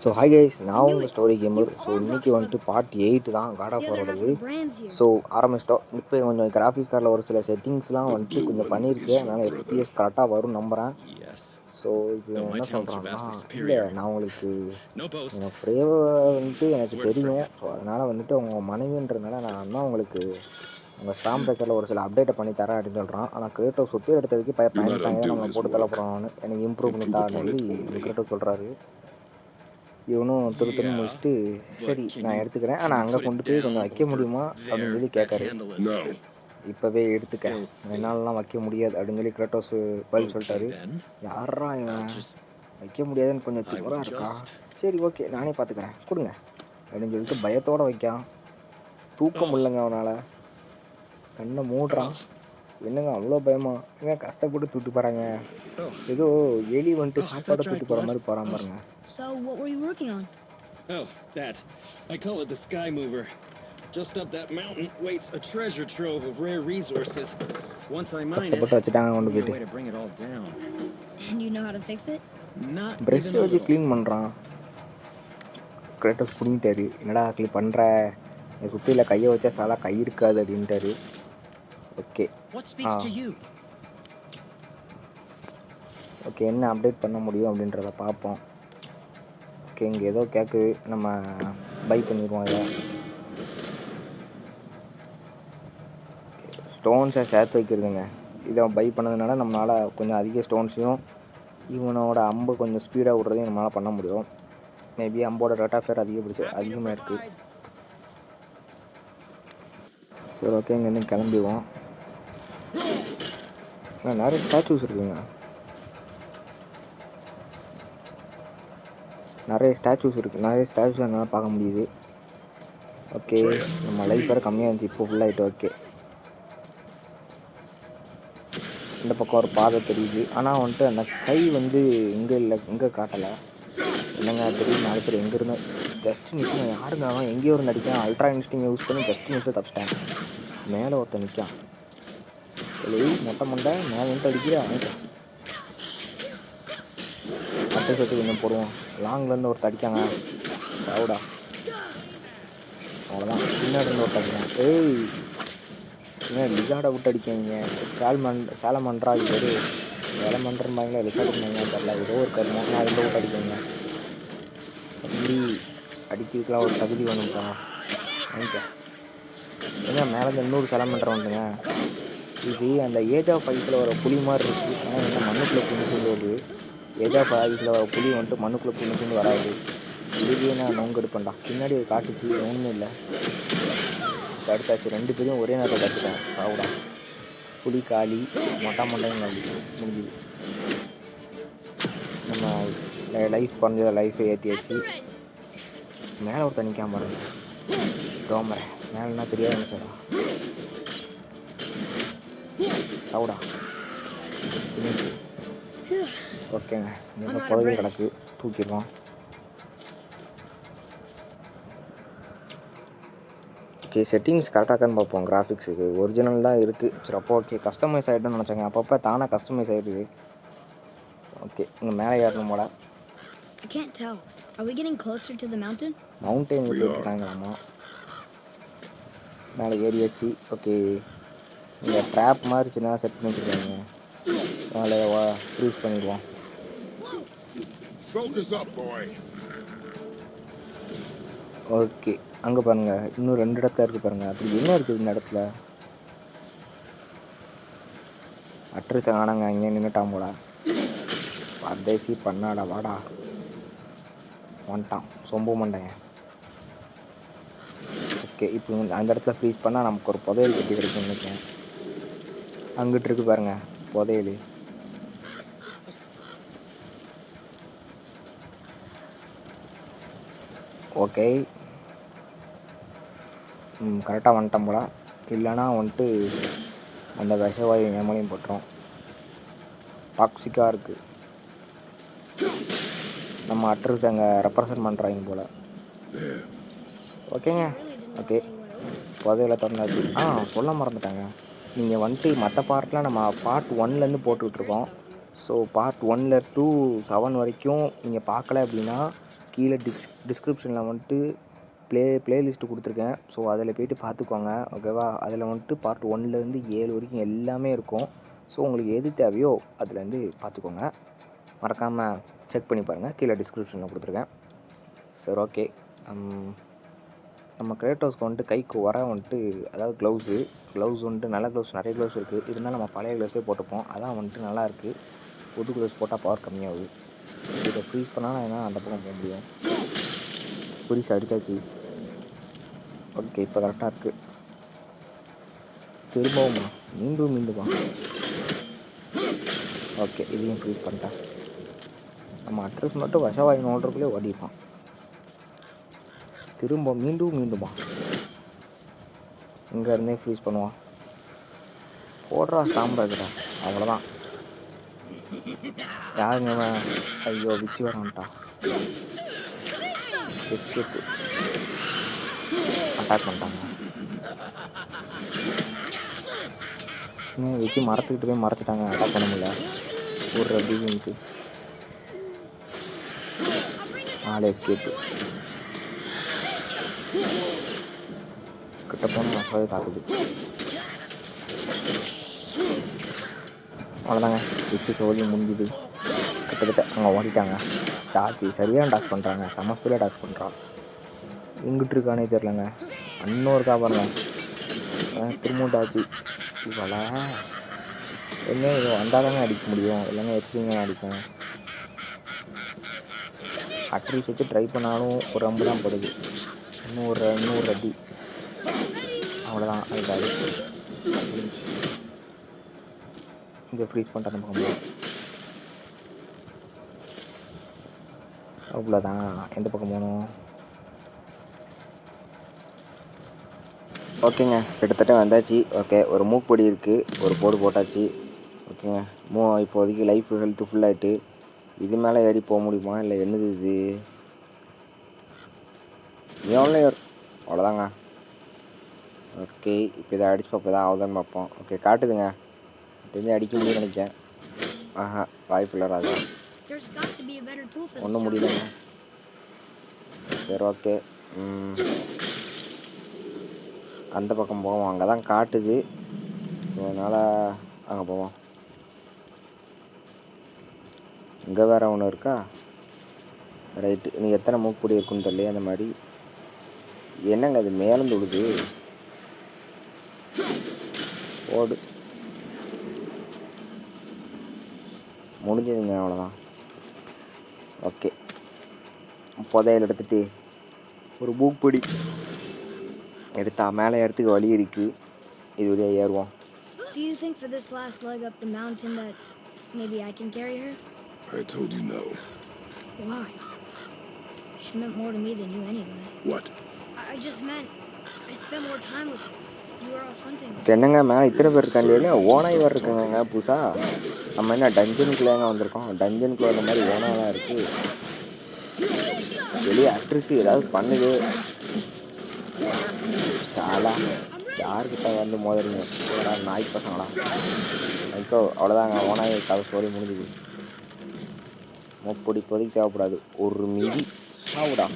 So hi guys, நான் உங்கள் story gamer. So இன்றைக்கி வந்துட்டு பார்ட் 8 தான் காட் ஆஃப் வாரோடது. ஸோ ஆரம்பிச்சிட்டோம். இப்போ கொஞ்சம் கிராஃபிக்ஸ் கார்டில் ஒரு சில செட்டிங்ஸ்லாம் வந்துட்டு கொஞ்சம் பண்ணியிருக்கு. அதனால் எஃபிஎஸ் கரெக்டாக வரும் நம்புகிறேன். ஸோ இது என்ன சொல்கிறாங்கன்னா, இல்லை நான் உங்களுக்கு எங்கள் ஃப்ரேவை வந்துட்டு எனக்கு தெரியும். ஸோ அதனால் வந்துட்டு உங்கள் மனைவின்றதுனால நான் தான் உங்களுக்கு உங்கள் ஸ்டாம்ப் பேக்கரில் ஒரு சில அப்டேட்டை பண்ணி தரேன் அப்படின்னு சொல்கிறான். ஆனால் கிரியேட்டோ சுற்றி எடுத்ததுக்கு பயந்துட்டாங்க, நம்மளை போட்டு தள்ளப்படுறான்னு எனக்கு இம்ப்ரூவ் பண்ணி தான்னு சொல்லி நம்ம கிரியேட்டோ சொல்கிறாரு. இவனும் திருத்துன்னு முடிச்சுட்டு சரி நான் எடுத்துக்கிறேன், ஆனால் அங்கே கொண்டு போய் கொஞ்சம் வைக்க முடியுமா அப்படின்னு சொல்லி கேட்காரு. இப்போவே எடுத்துக்க, என்னாலலாம் வைக்க முடியாது அப்படின்னு சொல்லி கிரேட்டோஸ் பதில் சொல்லிட்டாரு. யாரா இவன் வைக்க முடியாதுன்னு கொஞ்சம் திமிரா இருக்கா, சரி ஓகே நானே பார்த்துக்கிறேன் கொடுங்க அப்படின்னு சொல்லிட்டு பயத்தோடு வைக்கான். தூக்கம் இல்லைங்க அவனால், கண்ணை மூடுறான். என்னங்க அவ்வளோ பயமா? ஏங்க கஷ்டப்பட்டு தூட்டு போகிறாங்க, ஏதோ எலி வந்துட்டு சாப்பாடை தூட்டு போகிற மாதிரி போகிறான் பாருங்க. So what were you working on? Oh, that. I call it the Sky Mover. Just up that mountain waits a treasure trove of rare resources. Once I mine it, I'll be a way to bring it all down. And you know how to fix it? Not brush even a வச்சு little. Clean பண்ணுறான். Kratos புடிங்கிட்டாரு. என்னடா clean பண்ணுற, என் சுற்றியில் கையை வச்சா சாலா கை இருக்காது அப்படின்ட்டாரு. Okay okay என்ன update பண்ண முடியும் அப்படின்றத பார்ப்போம். ஓகே இங்கே ஏதோ கேட்குது, நம்ம பை பண்ணிடுவோம். இதை ஸ்டோன்ஸை சேர்த்து வைக்கிறதுங்க. இதை பை பண்ணதுனால நம்மளால் கொஞ்சம் அதிக ஸ்டோன்ஸையும் இவனோட அம்பு கொஞ்சம் ஸ்பீடாக விட்றதையும் நம்மளால் பண்ண முடியும். மேபி அம்போட ரேட் ஆஃப் ஃபேர் அதிகமாக இருக்குது. சரி ஓகே இங்கேருந்து கிளம்பிடுவோம். நிறைய ஸ்டாச்சூஸ் இருக்குங்க, நிறைய ஸ்டாச்சூஸ் என்னால் பார்க்க முடியுது. ஓகே நம்ம லைஃப் வேறு கம்மியாக இருந்துச்சு, இப்போ ஃபுல்லாகிட்டு. ஓகே இந்த பக்கம் ஒரு பாதை தெரியுது, ஆனால் வந்துட்டு அந்த கை வந்து இங்கே இல்லை, இங்கே காட்டலை. என்னங்க தெரியும், 4 பேர் எங்கே இருந்தால் ஜஸ்ட் நிற்கும். யாருங்க அவன் எங்கேயோ ஒரு நடிக்கான், அல்ட்ரா இன்ஸ்டிங் யூஸ் பண்ணி ஜஸ்ட் நிமிஷம் தப்பிச்சிட்டான். மேலே ஒருத்தன் நிற்கான், மொட்டை மண்டை மேலே வந்துட்டு அடிக்கிற அவன்கிட்ட அட்டை சொட்டு கொஞ்சம் போடுவோம். லாங்லேருந்து ஒருத்தர் அடிக்காங்க, சாவுடா அவ்வளோதான். பின்னாடி இருந்து ஒருத்தர் அடிக்காங்க. ஏய் ஏன் லிசாடை விட்டு அடிக்காங்க, சேலமன்றா இது ஒரு வேலைமன்றம்பாங்களா லிசாடுமாங்களா தெரியல, ஏதோ ஒரு கருமோ நான் உள்ள விட்டு அடிக்காங்க. அப்படி அடிக்கிறதுக்கெலாம் ஒரு தகுதி வேணும்ப்பா வாங்கிக்க. ஏன்னா மேலே இன்னொரு சேலமன்றம் வந்துங்க. இது அந்த ஏஜ் ஆஃப் ஐஸில் வர புலி மாதிரி இருக்குது, ஆனால் என்ன மண்ணுக்குள்ளே புண்ணு வருது. ஏஜ் ஆஃப் ஐஸில் வர புலி வந்துட்டு மண்ணுக்குள்ளே புண்ணு வராது. இதுவே நான் நோங்க எடுப்பேன்டா. பின்னாடி காட்டுச்சு, ஒன்றும் இல்லை, தடுத்தாச்சு. 2 பேரையும் ஒரே நேரத்தில் தடுத்துட்டேன். சாவுடா புலி காலி, மொட்டை மண்டையும் காலி, முடிஞ்சுது. நம்ம லைஃப் குறைஞ்சதை லைஃபை ஏற்றியாச்சு. மேலே ஒருத்தர் நிற்காம பாருங்க, ரோமரை மேலேன்னா தெரியாது நினைச்சடா. சாவுடா ஓகேங்க. இந்த புதவி கிடக்கு, தூக்கிடுவோம். ஓகே செட்டிங்ஸ் கரெக்டாக இருக்கான்னு பார்ப்போம். கிராஃபிக்ஸுக்கு ஒரிஜினல் தான் இருக்குது. சரி அப்போ ஓகே கஸ்டமைஸ் ஆகிடுன்னு நினச்சாங்க, அப்பப்போ தானாக கஸ்டமைஸ் ஆகிடுது. ஓகே இங்கே மேலே ஏறணும் போல. மவுண்டெயின் போயிருக்காங்களாமா, மேலே ஏறியாச்சு. ஓகே இங்கே ட்ராப் மாதிரி சின்ன செட் பண்ணி வச்சுருக்காங்க, மேலே ஃப்ரீஸ் பண்ணிடுவோம். ஓகே அங்கே பாருங்கள், இன்னும் 2 இடத்துல இருக்குது பாருங்கள். அப்படி என்ன இருக்குது இந்த இடத்துல? அட்ரஸை காணாங்க, இங்கே நின்றுட்டான் போல. பரதேசி பண்ணாடா, வாடா வந்துட்டான் சொம்பு மண்டைங்க. ஓகே இப்போ அந்த இடத்துல ஃப்ரீஸ் பண்ணால் நமக்கு ஒரு புதையல் கட்டி கிடைக்கும்னு நினைக்கிறேன். அங்கிட்டு இருக்கு பாருங்கள் புதையல். ஓகே கரெக்டாக வந்துட்டோம் போல, இல்லைனா வந்துட்டு அந்த விஷவாயு ஏமாலையும் போட்டுரும். டாக்ஸிக்காக இருக்குது. நம்ம அட்ரஸ் அங்கே ரெப்ரசன்ட் பண்ணுறாங்க போல். ஓகேங்க ஓகே புதையில திறந்தாச்சு. சொல்ல மறந்துட்டாங்க, நீங்கள் வந்துட்டு மற்ற பார்ட்லாம் நம்ம பார்ட் 1லேருந்து போட்டுக்கிட்டுருக்கோம். ஸோ பார்ட் 1 to 7 வரைக்கும் நீங்கள் பார்க்கல அப்படின்னா கீழே டிஸ்கிரிப்ஷனில் வந்துட்டு ப்ளேலிஸ்ட்டு கொடுத்துருக்கேன். ஸோ அதில் போய்ட்டு பார்த்துக்கோங்க, ஓகேவா? அதில் வந்துட்டு பார்ட் 1லேருந்து 7 வரைக்கும் எல்லாமே இருக்கும். ஸோ உங்களுக்கு எது தேவையோ அதுலேருந்து பார்த்துக்கோங்க. மறக்காமல் செக் பண்ணி பாருங்கள், கீழே டிஸ்கிரிப்ஷனில் கொடுத்துருக்கேன். சரி, ஓகே. நம்ம கிரேட்டோஸ்க்கு வந்துட்டு கைக்கு வந்துட்டு அதாவது க்ளவுஸ் வந்துட்டு நல்ல க்ளவுஸ், நிறைய க்ளவுஸ் இருக்குது. இருந்தாலும் நம்ம பழைய க்ளவுஸே போட்டுப்போம், அதான் வந்துட்டு நல்லாயிருக்கு. புது க்ளவுஸ் போட்டால் பவர் கம்மியாகுது. இதை ஃப்ரீஸ் பண்ணால் என்ன அந்த பக்கம் போக முடியும். ஃப்ரீஸ் அடித்தாச்சு. ஓகே, இப்போ கரெக்டாக இருக்குது. திரும்பவுமா? மீண்டுமா? ஓகே, இதையும் ஃப்ரீஸ் பண்ணிட்டேன். நம்ம அட்ரஸ் மட்டும் விஷவாயு நோண்டுறக்குள்ளே ஓடிப்பான். மீண்டுமா? இங்கேருந்தே ஃப்ரீஸ் பண்ணுவான். போடுறா ஸ்டாம்பர்டா, அவ்வளோதான். யாருங்க அவன்? ஐயோ, விக்கி வரான்ட்டா. அட்டாக் பண்ணிட்டாங்க. இன்னும் விக்கி மரத்துக்கிட்டு போய் மறைச்சிட்டாங்க, அட்டாக் பண்ண முடியல. ஒரு அப்படின்ட்டு 4 எஸ்கேப்பு. கிட்ட போன மசாவே காட்டுது. அவ்வளோதாங்க, விக்கி சோழி முடிஞ்சுது. கிட்டத்தட்ட அங்கே ஓடிட்டாங்க. டாச்சு சரியாக டாச் பண்ணுறாங்க, செம்ம ஸ்பீடாக டாச் பண்ணுறான். எங்கிட்டு இருக்கானே தெரிலங்க. இன்னொரு காப்பாருங்க, திரும்பவும் டாச்சு. இவளா என்ன இது வந்தால் தானே அடிக்க முடியும், இல்லைன்னா எப்படிங்க அடிப்பேன்? அட்ரீஸ் வச்சு ட்ரை பண்ணாலும் ஒரு ரம்பு தான் படுது. இன்னொரு அடி, அவ்வளோதான். அதுக்காக இங்கே ஃப்ரீஸ் பண்ணிட்டு அந்த பக்கம் அவ்வளோதான். எந்த பக்கம் போகணும்? ஓகேங்க, கிட்டத்தட்ட வந்தாச்சு. ஓகே, ஒரு மூக்குப்பொடி இருக்குது, ஒரு போட்டாச்சு. ஓகேங்க, இப்போதைக்கு லைஃப் ஹெல்த்து ஃபுல்லாகிட்டு. இது மேலே ஏறி போக முடியுமா, இல்லை என்னது இது? எவ்வளோ அவ்வளோதாங்க. ஓகே, இப்போ இதை அடிச்சு பார்ப்போம், இதான் ஆகுதான்னு பார்ப்போம். ஓகே, காட்டுதுங்க. தெரிஞ்சு அடிக்க முடியும்னு நினைக்கிறேன். வாய்ப்பு இல்லை, ராஜா. ஒன்றும் முடியலங்க. சரி, ஓகே. அந்த பக்கம் போவோம், அங்கே தான் காட்டுது. ஸோ அதனால் அங்கே போவோம். இங்கே வேறு ஒன்று இருக்கா? ரைட்டு, நீ எத்தனை மூக்குப்பொடி இருக்குன்னு தெரியல. அந்த மாதிரி என்னங்க அது மேலேருந்து விடுது? ஓடு, முடிஞ்சதுங்க, அவ்வளோதான். ஓகே, புதையல் எடுத்துகிட்டு ஒரு மூக்குப்பொடி எடுத்தா மேலே ஏறத்துக்கு வழி இருக்குது. இது வழியாக ஏறுவோம். Do you think for this last leg up the mountain that maybe I can carry her? I told you no. Why? She meant more to me than you anyway. What? I just meant I spent more time with her. You were off hunting. என்னங்க மேலே இத்தனை பேர் இருக்காங்க, ஓனாய் வர இருக்குங்க புதுசாக. நம்ம என்ன டஞ்சனுக்குள்ளேங்க வந்திருக்கோம்? டஞ்சனுக்குள்ள வந்த மாதிரி ஓனாலாம் இருக்குது. வெளியே அட்ரஸ் ஏதாவது பண்ணுது. சாலா யாருக்கிட்ட வந்து மோதுறீங்க நாய் பசங்களா? ஐக்கோ, அவ்வளோதாங்க, ஓனாய் கதை ஸ்டோரி முடிஞ்சுது. மூக்குப்பொடி இப்போதைக்கு தேவைப்படாது. ஒரு மிதி சாவுடா.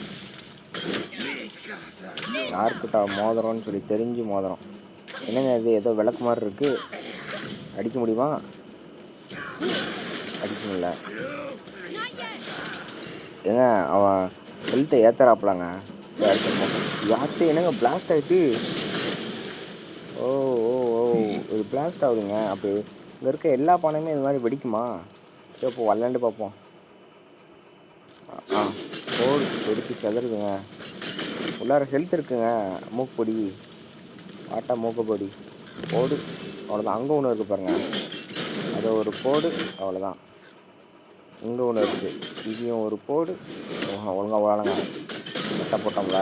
யாருக்கிட்ட மோதிரம்னு சொல்லி தெரிஞ்சு மோதிரம். என்னங்க இது ஏதோ விளக்கு மாதிரி இருக்குது, அடிக்க முடியுமா? அடிக்க முடியல. ஏங்க அவன் ஹெல்த்தை ஏற்றுறாப்பலாங்க. யார்கிட்ட என்னங்க பிளாஸ்ட் ஆகிட்டு? ஓ ஓ ஓ இது பிளாஸ்ட் ஆகுதுங்க. அப்போ இங்கே இருக்க எல்லா பானையுமே இது மாதிரி வெடிக்குமா? சரி, இப்போ விளாண்டு பார்ப்போம். போடு வெடிச்சு செதறுதுங்க. உள்ளார ஹெல்த் இருக்குங்க. மூக்குப்பொடி, ஆட்டா மூக்குப்பொடி போடு, அவ்வளோதான். அங்கே ஒன்று இருக்குது பாருங்கள், அதை ஒரு போடு, அவ்வளோதான். இங்கே ஒன்று இருக்குது, இதையும் ஒரு போடு. ஒழுங்காக விளாடுங்க. கரெக்டாக போட்டோம்ல,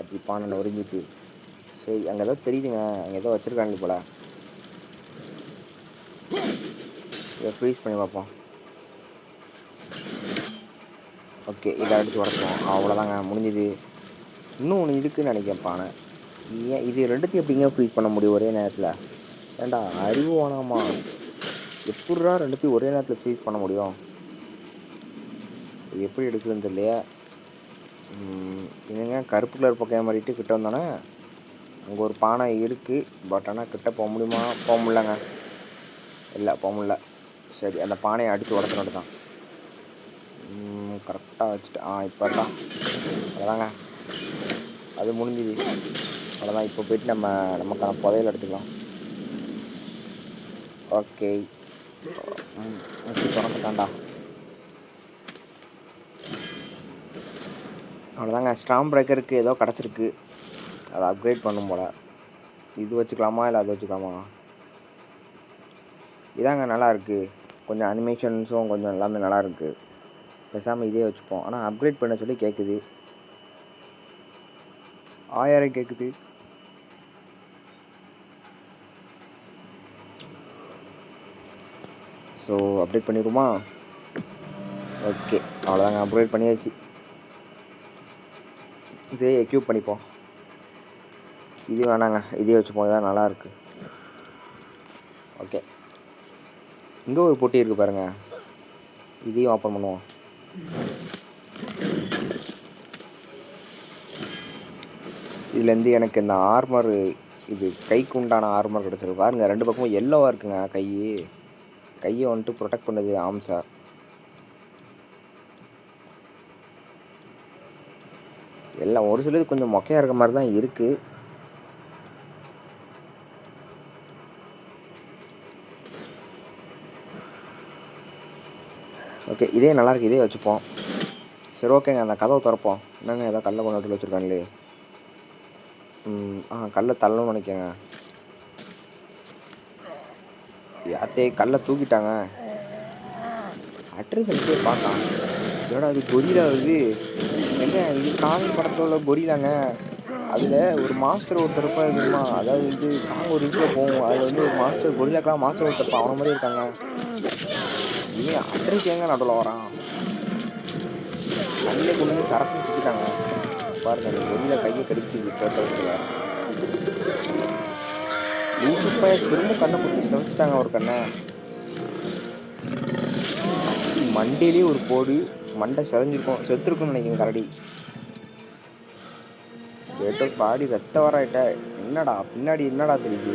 அப்படி பானை நொறுங்கிட்டு. சரி, அங்கே ஏதோ தெரியுதுங்க, அங்கே ஏதோ வச்சுருக்காங்க போல். இதை ஃப்ரீஸ் பண்ணி பார்ப்போம். ஓகே, இதை அடித்து உடப்போம். அவ்வளோதாங்க, முடிஞ்சுது. இன்னும் ஒன்று இருக்குதுன்னு நினைக்கிறேன் பானை. ஏன் இது ரெண்டுத்தையும் எப்படிங்க ஃப்ரீஸ் பண்ண முடியும் ஒரே நேரத்தில்? ஏண்டா அறிவு வேணாமா? எப்படிரா ரெண்டுத்தையும் ஒரே நேரத்தில் ஃப்ரீஸ் பண்ண முடியும்? இது எப்படி எடுக்குதுன்னு தெரியலையே. என்னங்க கருப்பு கலர் பக்கம் மாறிட்டு கிட்ட வந்தோன்னே அங்கே ஒரு பானை இருக்குது. பட் ஆனால் கிட்ட போக முடியுமா? போக முடியலங்க. இல்லை போக முடியல. சரி அந்த பானையை அடித்து உடச்சினோட்டு தான். கரெக்டாக வச்சுட்டு இப்போ தான் அவ்வளோதாங்க. அது முடிஞ்சுது. அவ்வளோதான். இப்போ போயிட்டு நமக்கான புதையல் எடுத்துக்கலாம். ஓகே. திறந்துட்டான்டா. அவ்வளோதாங்க. ஸ்டாம் பிரேக்கருக்கு ஏதோ கிடச்சிருக்கு. அதை அப்கிரேட் பண்ணும் போல். இது வச்சுக்கலாமா இல்லை அது வச்சுக்கலாமா? இதாங்க நல்லாயிருக்கு. கொஞ்சம் அனிமேஷன்ஸும் கொஞ்சம் எல்லாமே நல்லாயிருக்கு. பேசாமல் இதே வச்சுப்போம். ஆனால் அப்கிரேட் பண்ண சொல்லி கேட்குது. 1000 கேட்குது. ஸோ அப்டேட் பண்ணிடுமா? ஓகே அவ்வளோதாங்க. அப்கிரேட் பண்ணியாச்சு. இதே எக்யூப் பண்ணிப்போம். இது வேணாங்க, இதே வச்சுப்போம். இதான் நல்லாயிருக்கு. ஓகே. இங்கே ஒரு பொட்டி இருக்குது பாருங்கள். இதையும் ஓப்பன் பண்ணுவோம். இதுலேருந்து எனக்கு இந்த ஆர்மர், இது கைக்கு உண்டான ஆர்மர் கிடச்சிருக்கு பாருங்க. 2 பக்கமும் எல்லோவாக இருக்குங்க. கையை வந்துட்டு ப்ரொடெக்ட் பண்ணுது ஆம்ஸை. எல்லாம் ஒரு சிலது கொஞ்சம் மொக்கையாக இருக்க மாதிரி தான் இருக்குது. ஓகே இதே நல்லாயிருக்கு. இதே வச்சுப்போம். சரி ஓகேங்க. அந்த கதவை திறப்போம். என்னங்க ஏதோ கல்லை கொண்டு வந்து வச்சுருக்காங்களே. கல்லை தள்ளணும்னு நினைக்கங்க. யார்த்தே கல்லை தூக்கிட்டாங்க. அட்ரஸ் எடுத்து பார்த்தான். இதோட அது கொரிலா வருது. என்ன இது காங் படத்தில் உள்ள கொரிலாங்க. அதில் ஒரு மாஸ்டர் ஒருத்தர் இருப்பார் தெரியுமா? அதாவது இது காங் ஒரு இதில் போகும். அதில் வந்து ஒரு மாஸ்டர் கொரிலாக்கெல்லாம் மாஸ்டர் ஒருத்தர் அவன மாதிரி இருக்காங்க. இவன் அட்ரஸ் ஏங்க நடுவில் வரான். கல்லை கொண்டு வந்து சரக்கு சுற்றிட்டாங்க பாருங்க. அந்த கொரிலா கையை கடிக்குது போட்டோஸில். யூடியூப்பை திரும்ப கண்ணை பிடிச்சி செவச்சிட்டாங்க ஒரு கண்ணை. மண்டையிலே ஒரு போடு. மண்டை செதஞ்சிருக்கும். செத்துருக்குன்னு நினைக்கிறேன் கரடி. கேட்டோ பாடி ரத்த வராயிட்ட. என்னடா பின்னாடி என்னடா தெரியுது?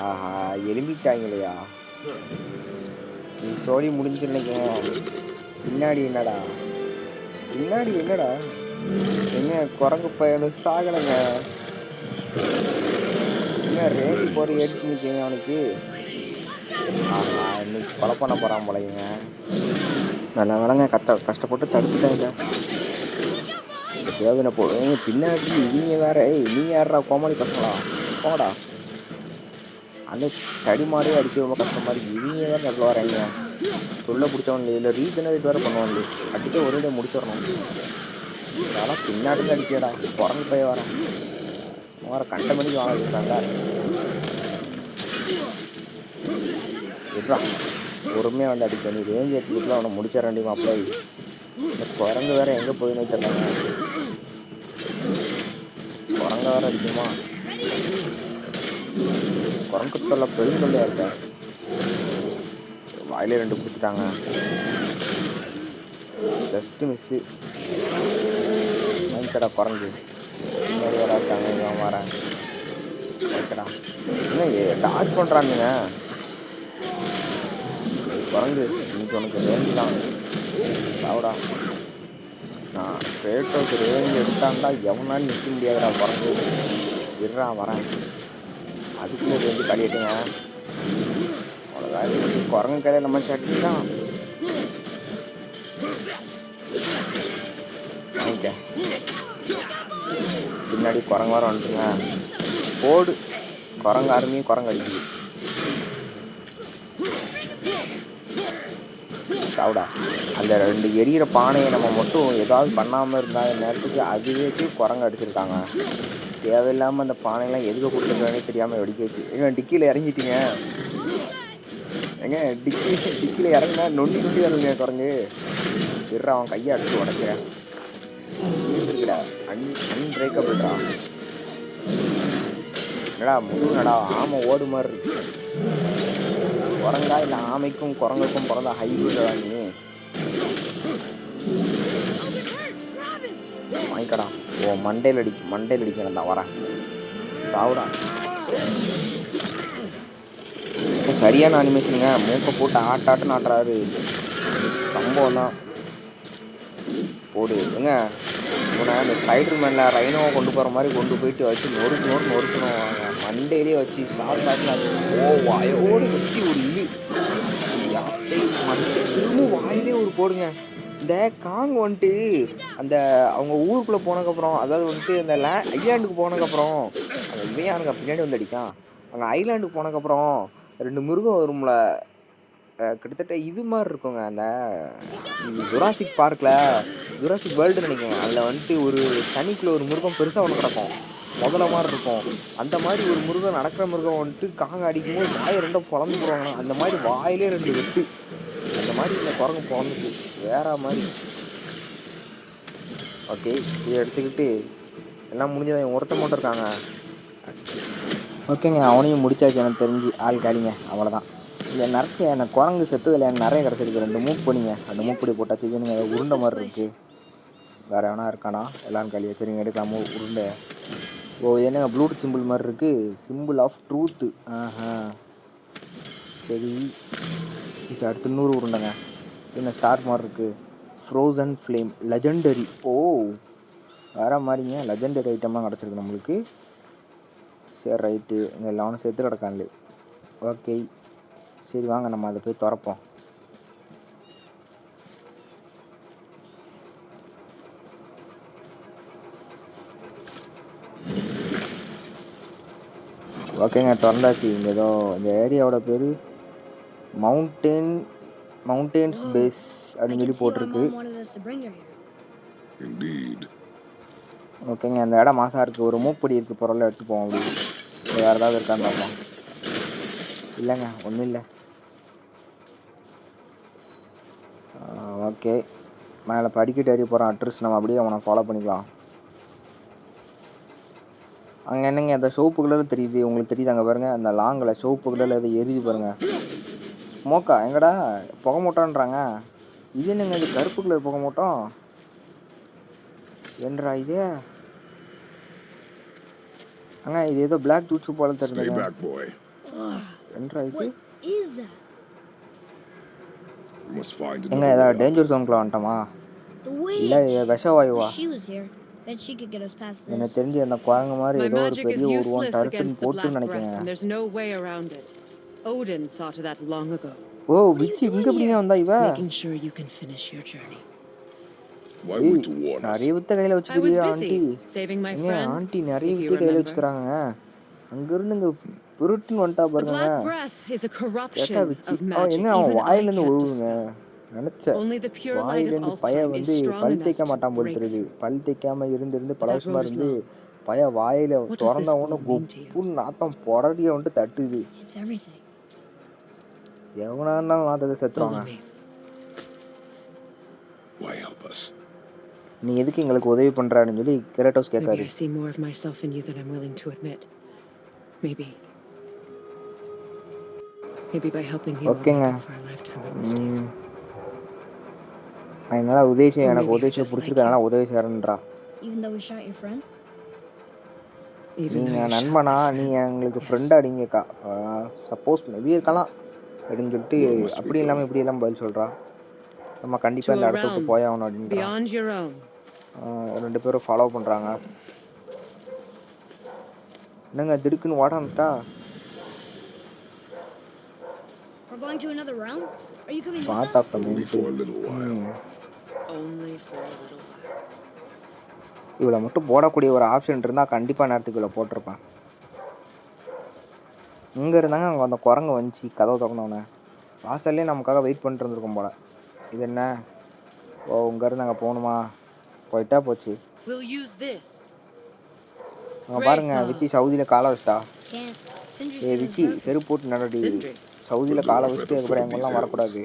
ஆஹா எலும்பிட்டாங்களையா? நீ ஸ்டோரி முடிஞ்சு நினைக்கிறேன். பின்னாடி என்னடா என்ன குரங்கு பையனு சாகலைங்க. என்ன ரேடி போகிற எடுத்து நிற்கீங்க அவனுக்கு. ஆஹா இன்னைக்கு கொலை பண்ண போகிறான் போலைங்க. நல்லா வேலைங்க கஷ்டப்பட்டு தடுத்துட்டேங்க. தேவனை போடுங்க பின்னாடி. இவங்க வேற நீங்கள் யாரா கோமாளி பசங்களா? போடா. அந்த தடி மாதிரியே அடிக்க ரொம்ப கஷ்டமாக இருக்குது. இவங்க வேறு நல்லா வராங்க. சொல்ல பிடிச்சவங்க இல்லை ரீஜெனரேட் வேறு பண்ணுவாங்க. அடிக்க ஒரே டே முடிச்சிடணும். அதெல்லாம் பின்னாடி அடிக்கடா. குரங்கு போய் வரேன். வேறு கண்ட மணிக்கு வாங்க வச்சுருக்காங்க. இதுதான் பொறுமையாக வந்து அடிக்க நீ ரேஞ்ச் எடுத்துக்கிட்டு அவனை முடிச்சிட வேண்டிய மாப்பிள்ளை. இந்த குரங்கு வேறு எங்கே போயின்னு வச்சிருக்காங்க. குரங்க வேறு அடிக்குமா? குரங்கு தொல்லை பெருந்தொல்லையாக இருக்கேன். வாயிலே 2 பிடிச்சிட்டாங்க. Just miss. வாங்கிக்கடா குரங்கு. இன்னொரு வேறு இருக்காங்க. இவன் வரேன். வாங்கிக்கடா. என்ன டாச் பண்ணுறானுங்க குரங்கு. இன்னைக்கு உனக்கு ரேஞ்சு தான் சாவடா. நான் ரேட்டோக்கு ரேஞ்சு எடுத்தாண்டா எவனாலும் நிற்க முடியாதுடா குரங்கு. விடுறா வரேன். அதுக்குள்ளே ரேஞ்சு கழிட்டுங்க. அவ்வளோதான். குரங்கு கையில் நம்ம சட்டி தான் வாங்கிக்க. பின்னாடி குரங்கு வர வந்துட்டுங்க. போடு. குரங்கு அருமையும் குரங்கு அடிக்குது. சாவுடா. அந்த 2 எரியிற பானையை நம்ம மட்டும் ஏதாவது பண்ணாமல் இருந்தால் நேரத்துக்கு அதுவே குரங்கு அடிச்சிருக்காங்க. தேவையில்லாமல் அந்த பானையெல்லாம் எதுக்கு கொடுத்துருக்கானே தெரியாமல் வெடிக்க வச்சு. ஏங்க டிக்கியில் இறங்கிட்டீங்க. ஏங்க டிக்கியில் இறங்கினா நொண்டி வருங்க குரங்கு. விடுறா அவன் கையை அடிச்சு உடைக்கிறேன். இருக்குடா அன்பிரேக்கபிள்டா. என்னடா முதுகுனடா ஆமை ஓடு மாதிரி இருக்கு. குரங்கா இல்லை ஆமைக்கும் குரங்குக்கும் பிறந்த ஹைபிரிட் நீ. வாங்கிக்கடா. ஓ மண்டையில் அடிக்கிறேன் தான் வரேன். சாவுடா. சரியான அனிமேஷனுங்க. மூக்கை போட்டு ஆட்டாட்டுன்னு ஆட்டுறாரு. சம்பவம் தான். போடு ஏங்க இவனை அந்த ஸ்பைடர் மேனில் ரைனோவை கொண்டு போகிற மாதிரி கொண்டு போயிட்டு வச்சு நொறுக்கணும் மண்டையிலே வச்சு சாப்பிட்டாச்சு. ஓ வாயோடு வச்சு ஒரு திரும்ப வாயிலே ஒரு போடுங்க. இந்த காங் வந்துட்டு அந்த அவங்க ஊருக்குள்ளே போனதுக்கப்புறம், அதாவது வந்துட்டு அந்த ஐலாண்டுக்கு போனதுக்கப்புறம், அந்த இவையானுங்க பின்னாடி வந்து அடிக்கான். அங்கே ஐலாண்டுக்கு போனதுக்கப்புறம் 2 மிருகம் வரும்ல, கிட்டத்தட்ட இது மாதிரி இருக்குங்க. அந்த ஜுராசிக் வேர்ல்டு நினைக்கிறேன். அதில் வந்துட்டு ஒரு தனிக்குள்ள ஒரு மிருகம் பெருசாக ஒன்று கிடக்கும், முதல்ல மாதிரி இருக்கும். அந்த மாதிரி ஒரு மிருகம், நடக்கிற மிருகம் வந்துட்டு காங்க அடிக்கும்போது வாயை ரெண்டும் பொழந்து போடுவாங்க. அந்த மாதிரி வாயிலே 2 வெட்டு. அந்த மாதிரி இந்த குரங்கு பிறந்துச்சு வேற மாதிரி. ஓகே, இதை எடுத்துக்கிட்டு எல்லாம் முடிஞ்சதான். ஒருத்த மட்டும் இருக்காங்க. ஓகேங்க, அவனையும் முடிச்சாச்சு எனக்கு தெரிஞ்சு. ஆள் காலிங்க, அவ்வளோதான். இல்லை நிறைய எனக்கு குரங்கு செத்துதில்லை, எனக்கு நிறைய கிடச்சிருக்கு. 2 மூக்கு பண்ணிங்க, 2 மூக்குப்படி போட்டாச்சு. இது நீங்கள் உருண்டை மாதிரி இருக்குது. வேறு எவனா இருக்கானா? எல்லாம் காலியாக. சரிங்க, எடுக்கலாமோ உருண்டை. ஓ இது என்னங்க ப்ளூடூத் சிம்பிள் மாதிரி இருக்குது, சிம்பிள் ஆஃப் ட்ரூத்து. சரி, இது அடுத்து 100 உருண்டைங்க. என்ன ஸ்டார் மாதிரி இருக்குது, ஃப்ரோசன் ஃப்ளேம் லெஜெண்டரி. ஓ வேறு மாதிரிங்க, லெஜெண்டரி ஐட்டம்லாம் கிடச்சிருக்கு நம்மளுக்கு. சரி ரைட்டு, இங்கே எல்லாரும் சேர்த்து கிடக்கான்லே. ஓகே சரி வாங்க நம்ம அதை போய் திறப்போம். ஓகேங்க திறந்தாச்சு. இங்கே ஏதோ இந்த ஏரியாவோட பேர் மவுண்டெயின்ஸ் பேஸ் அப்படின்னு சொல்லி போட்டிருக்கு. ஓகேங்க, அந்த இடம் மாசாக இருக்குது. ஒரு மூப்படி இருக்குது, பொருளை எடுத்து போவோம். அப்படி வேறு ஏதாவது இருக்கான்னு பார்ப்போம். இல்லைங்க ஒன்றும் இல்லை. ஓகே, மேலே படிக்கட்டு ஏறி போகிறோம். அட்ரஸ் நம்ம அப்படியே அவனை ஃபாலோ பண்ணிக்கலாம். அங்கே என்னங்க அந்த சோப்பு கலரில் தெரியுது, உங்களுக்கு தெரியுது? அங்கே பாருங்கள், அந்த லாங்கில் சோப்பு கலரில் எதை எரியுது பாருங்கள். ஸ்மோக்கா எங்கடா? புகை மூட்டான்றாங்க. இது என்னங்க இது கருப்பு கலர் புகை மூட்டம் என்றா இது? அங்க இது ஏதோ பிளாக் ஜூட்ஸ் போல தெரியுதுங்க. என்றா இது? எங்க ஏதாவது டேஞ்சர் ஜோனுக்குள்ள வந்துட்டோமா? இல்லை விஷவாயுவா? எனக்கு தெரிஞ்சு அந்த குரங்கு மாதிரி ஏதோ ஒரு பெரிய உருவம் டர்டன் போட்டுன்னு நினைக்கிறேன். ஓ விச்சி இங்க எப்படிங்க வந்தா இவ? நிறைய வித்த கையில வச்சுக்கிறியா ஆண்டி? ஆண்டி நிறைய வித்த கையில வச்சுக்கிறாங்க. அங்கிருந்து இங்க புருட்டுன்னு வந்துட்டா பாருங்க. கேட்டா விச்சி என்ன அவன் வாயிலிருந்து ஒழுகுங்க நினைச்சேன். வாயிலிருந்து பய வந்து பல் தேய்க்க மாட்டான் போல் தெரியுது. பல் தேய்க்காம இருந்து பல வருஷமா இருந்து பய வாயில திறந்த உடனே குப்புன்னு நாத்தம் பொறடிய வந்துட்டு தட்டுது. எவனா இருந்தாலும் நாத்தத்தை செத்துருவாங்க. நீ எதுக்கு எங்களுக்கு உதவி பண்றான்னு சொல்லி கிரேட்டோஸ் கேட்காரு. ஓகேங்க, என்னால் உதவி செய்ய, எனக்கு உதவி செய்ய பிடிச்சிருக்கனால உதவி செய்யறேன்றா. நீங்கள் நண்பனா, நீ எங்களுக்கு ஃப்ரெண்டா அடிங்கக்கா. சப்போஸ் மேபி இருக்கலாம் அப்படின்னு சொல்லிட்டு அப்படி இல்லாமல் இப்படி எல்லாம் பதில் சொல்கிறா. நம்ம கண்டிப்பாக இந்த இடத்துக்கு போய் ஆகணும் அப்படின்றா. 2 பேரும் ஃபாலோ பண்ணுறாங்க. என்னங்க திடுக்குன்னு ஓட ஆரம்பிச்சிட்டா? இவ்வளோ மட்டும் போடக்கூடிய ஒரு ஆப்ஷன் இருந்தால் கண்டிப்பாக நேரத்துக்கு இவ்வளோ போட்டிருப்பேன். இங்கே இருந்தாங்க அங்கே அந்த குரங்கு வந்துச்சு கதவை திறந்தவொடனே. வாசல்லே நமக்காக வெயிட் பண்ணிட்டு இருந்திருக்கோம் போல. இது என்ன? ஓ இங்கேருந்து அங்கே போகணுமா? போயிட்டா போச்சு. அங்கே பாருங்க விச்சி சவுதியில் காலை வச்சிட்டா. விச்சி செருப்பு போட்டு நடடி. சவுதியில் காலை வச்சுட்டு அதுக்கப்புறம் எங்கெல்லாம் வரக்கூடாது.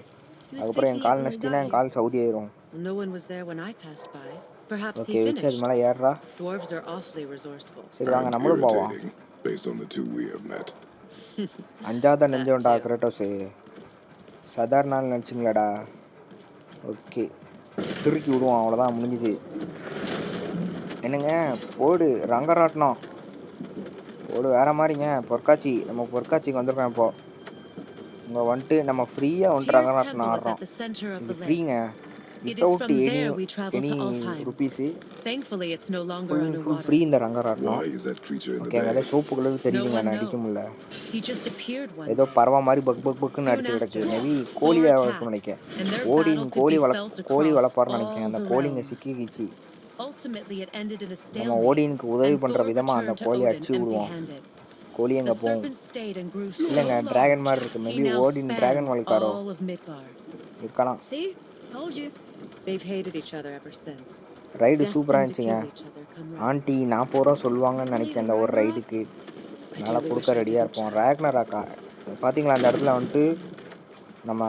அதுக்கப்புறம் என் கால் நஷ்டினா என் கால் சவுதி ஆயிரும். ஓகே விச்சி அது மேலே ஏறுறா. சரி வாங்க நம்மளும் போவோம். அஞ்சாவது நெஞ்சோண்டா கிரேட்டோஸு. சாதாரண நாள் நினச்சிங்களாடா. ஓகே திருக்கி விடுவோம், அவ்வளோதான் முடிஞ்சுது. என்னங்க போடு ரங்கராட்டினம் போடு வேற மாதிரிங்க பொற்காட்சி நம்ம பொற்காட்சிக்கு வந்திருக்கோம் இப்போ இங்கே வந்துட்டு நம்ம ஃப்ரீயாக வந்துட்டு Tyr's ரங்கராட்டினம் temple is at ஆடுறோம் the center of இது the lake. ஃப்ரீங்க It is without from any there we travel any to Alfheim. Rupees Thankfully, it's no longer full free underwater. இந்த ரங்கராட்டினம் Why is that creature in the okay ஏதோ bag? Soap colour No தெரியுதுங்க one நான் அடிக்க knows. முடியல He just appeared one ஏதோ day. பறவை மாதிரி buck buck பக்குன்னு Soon அடிச்சு கிடக்கு after, மேபி Thor கோழியை attacked, வளர்ப்பு நினைக்கிறேன் and their கோழி battle could கோழி be வள felt கோழி across வளர்ப்பாருன்னு நினைக்கிறேன் all அந்த the கோழிங்க realms. சிக்கிக்கிச்சு Ultimately, it ended in a நம்ம stalemate, ஓடினுக்கு உதவி and பண்ணுற Thor விதமாக அந்த returned to கோழியை Odin அடிச்சு விடுவோம் empty-handed. கோழி The எங்கே போகும் serpent stayed and grew so இல்லைங்க டிராகன் மாதிரி large, இருக்கு he maybe now ஓடின் dragon spans வளர்க்காரோ all of Midgard. இருக்கலாம் See? Told you. They've hated each other ever since. Ride சூப்பராக Destined to இருந்துச்சுங்க kill each other come round. Aunty 40 ரூபா சொல்லுவாங்கன்னு நினைக்கிறேன் அந்த ஒரு ரைடுக்கு I அதனால் do கொடுக்க wish I ரெடியாக didn't இருப்போம் check. ரேக்னராக்கா பார்த்தீங்களா அந்த இடத்துல வந்துட்டு நம்ம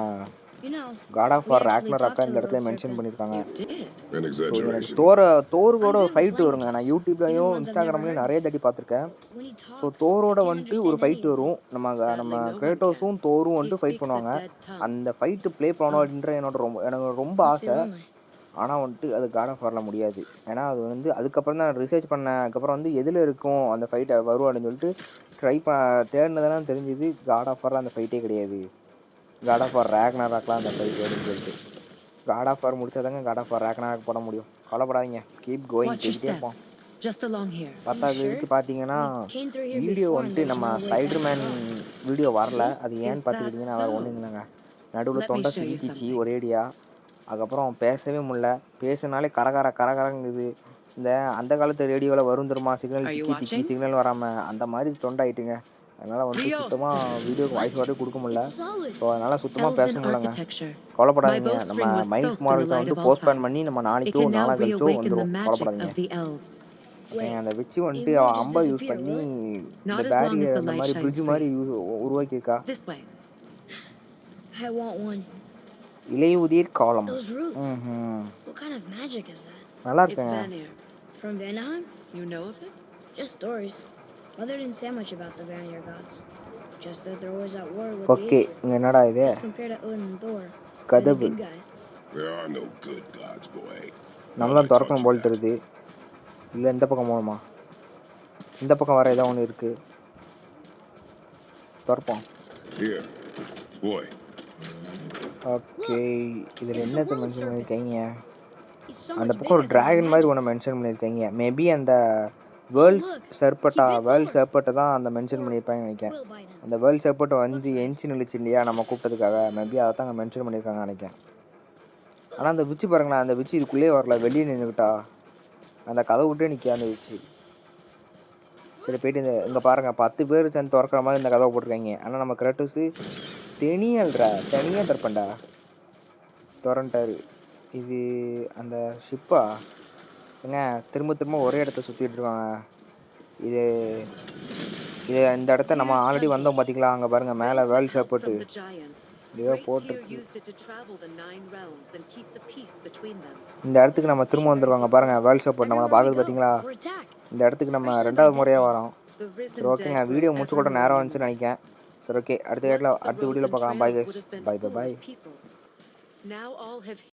You know, God of we War actually talked ரேக்னராக்கா to இந்த the இடத்துல gold மென்ஷன் serpent. பண்ணியிருக்காங்க You did? An ஸோ எனக்கு exaggeration. தோரோட I'm ஒரு good ஃபைட்டு with வருங்க நான் languages. யூடியூப்லையும் Even ones I've never இன்ஸ்டாகிராம்லையும் heard. நிறைய தட்டி பார்த்துருக்கேன் When he so talks, தோரோட I can't வந்துட்டு ஒரு understand ஃபைட் any of வரும் it. நம்ம Sadly, no one கிரேட்டோஸும் can. தோரும் He வந்துட்டு ஃபைட் speaks a பண்ணுவாங்க dead tongue. அந்த ஃபைட்டு ப்ளே பண்ணணும் அப்படின்ற எனக்கு ரொம்ப Must be ஆசை lonely. ஆனால் வந்துட்டு அது காட் ஆஃப் வாரில் முடியாது ஏன்னா அது வந்து அதுக்கப்புறம் தான் ரிசர்ச் பண்ணேன் அதுக்கப்புறம் வந்து எதில் இருக்கும் அந்த ஃபைட்டை வரும் அப்படின்னு சொல்லிட்டு தேடினதெல்லாம் தெரிஞ்சுது காட் ஆஃப் வாரில் அந்த ஃபைட்டே கிடையாது காட் ஆஃப் வார் ரேக்னராக்லாம் அந்த ஃபைட் அப்படின்னு சொல்லிட்டு காட் ஆஃப் வார் முடிச்சாதாங்க காட் ஆஃப் வார் ரேக்னராக் போட முடியும் கவலைப்படாதீங்க கீப் கோயிங் Watch your போயிட்டே step. இருப்போம் Just along here. பத்தாவது sure? இதுக்கு பார்த்தீங்கன்னா We came through here video before and வந்துட்டு there's நம்ம no way back Spiderman at all. Video வரல அது Is ஏன்னு that பார்த்துக்கிட்டிங்கன்னா வேறு so? ஒன்றும் இல்லைங்க நடுவில் Let me தொண்டை show you சிக்கிச்சு something. ஒரேடியா அதுக்கப்புறம் பேசவே முடியல பேசினாலே கரகரங்குது இந்த அந்த காலத்து ரேடியோவில் வரும் தெரியுமா signal Are you Diki Diki watching? Signal வராமல் அந்த மாதிரி தொண்டை ஆயிட்டுங்க அதனால் வந்துட்டு Rios. சுத்தமாக வீடியோக்கு வாய்ஸ் வாட்டே கொடுக்க முடியல It's solid. ஸோ அதனால் சுத்தமாக பேச Elven முடியலங்க architecture. My கவலைப்படாதீங்க நம்ம bowstring was miles soaked in the மாரல்ஸை light வந்து of போஸ்ட்பேன் Alfheim. பண்ணி நம்ம It நாளைக்கோ can now நாளை கழிச்சோ reawaken the வந்துடும் magic கவலைப்படாதீங்க of the elves. Wait, அந்த வச்சு வந்துட்டு it won't அவன் just அம்பை யூஸ் disappear, பண்ணி will it? இந்த Not as long as barrier the அந்த light மாதிரி shines பிரிட்ஜ் free. மாதிரி உருவாக்கியிருக்கா This way. I want one. இலையுதிர் காலம் Those roots. ம் What kind of magic is that? நல்லா It's இருக்குங்க Vanir. From Vanaheim? You know of it? Just stories. Mother didn't say much about the Vanir gods. Just that they're always at war with the okay Aesir. இங்கே என்னடா இது As compared to Odin and Thor. They're the கதவு good guys. There are no good gods, boy. நம்ம I தான் taught திறக்கணும் you pole that. தெரியுது இல்லை இந்த பக்கம் போகணுமா இந்த பக்கம் வர ஏதோ ஒன்று இருக்குது திறப்போம் Here, boy. ஓகே இதில் என்னத்தை மென்ஷன் பண்ணியிருக்கீங்க He's so அந்த much பக்கம் ஒரு bigger than I டிராகன் மாதிரி imagined. ஒன்று மென்ஷன் பண்ணியிருக்கீங்க மேபி அந்த வேர்ல்ட் சர்பட்டை தான் அந்த மென்ஷன் பண்ணியிருப்பாங்கன்னு நினைக்கிறேன் We'll bite him. அந்த வேர்ல்ட் சர்பட்டை வந்து எஞ்சி நிலிச்சு இல்லையா நம்ம கூப்பிட்டதுக்காக மேபி அதை தான் அங்கே மென்ஷன் பண்ணியிருக்காங்க நினைக்கிறேன் ஆனால் அந்த விச்சு பாருங்களேன் அந்த விச்சு இதுக்குள்ளேயே வரல வெளியே நின்றுக்கிட்டா அந்த கதை விட்டே நிற்க அந்த விச்சு சரி போயிட்டு இங்கே பாருங்கள் 10 பேர் சேர்ந்து திறக்கிற மாதிரி இந்த கதவை போட்டிருக்காங்க ஆனால் நம்ம கிரேட்டோஸு தனியாக திறப்பண்டா திறன்ட்டாரு இது அந்த ஷிப்பா ஏங்க திரும்ப ஒரே இடத்த சுற்றிட்டு இருக்காங்க இது இந்த இடத்த நம்ம ஆல்ரெடி வந்தோம் பார்த்தீங்களா அங்கே பாருங்கள் மேலே வேர்ல்ட் சர்பட்டு From the giants. ஏதோ Great Tyr போட்டிருக்கு used it to travel the 9 realms and keep the peace between them. இந்த இடத்துக்கு நம்ம திரும்ப வந்துருவாங்க பாருங்கள் வேர்ல்ட் சர்பட் நம்மளை Everywhere we பார்க்குறது go, பார்த்தீங்களா we're attacked. இந்த இடத்துக்கு நம்ம 2வது முறையாக வரோம் The risen சரி ஓகேங்க dead வீடியோ were முடிச்சு கூட ever நேரம் more வந்துச்சுன்னு நினைக்கிறேன் சரி ஓகே Once the அடுத்த roads வீடியோவில் and பார்க்கலாம் bye trails guys would have been bye full bye of people. Now all have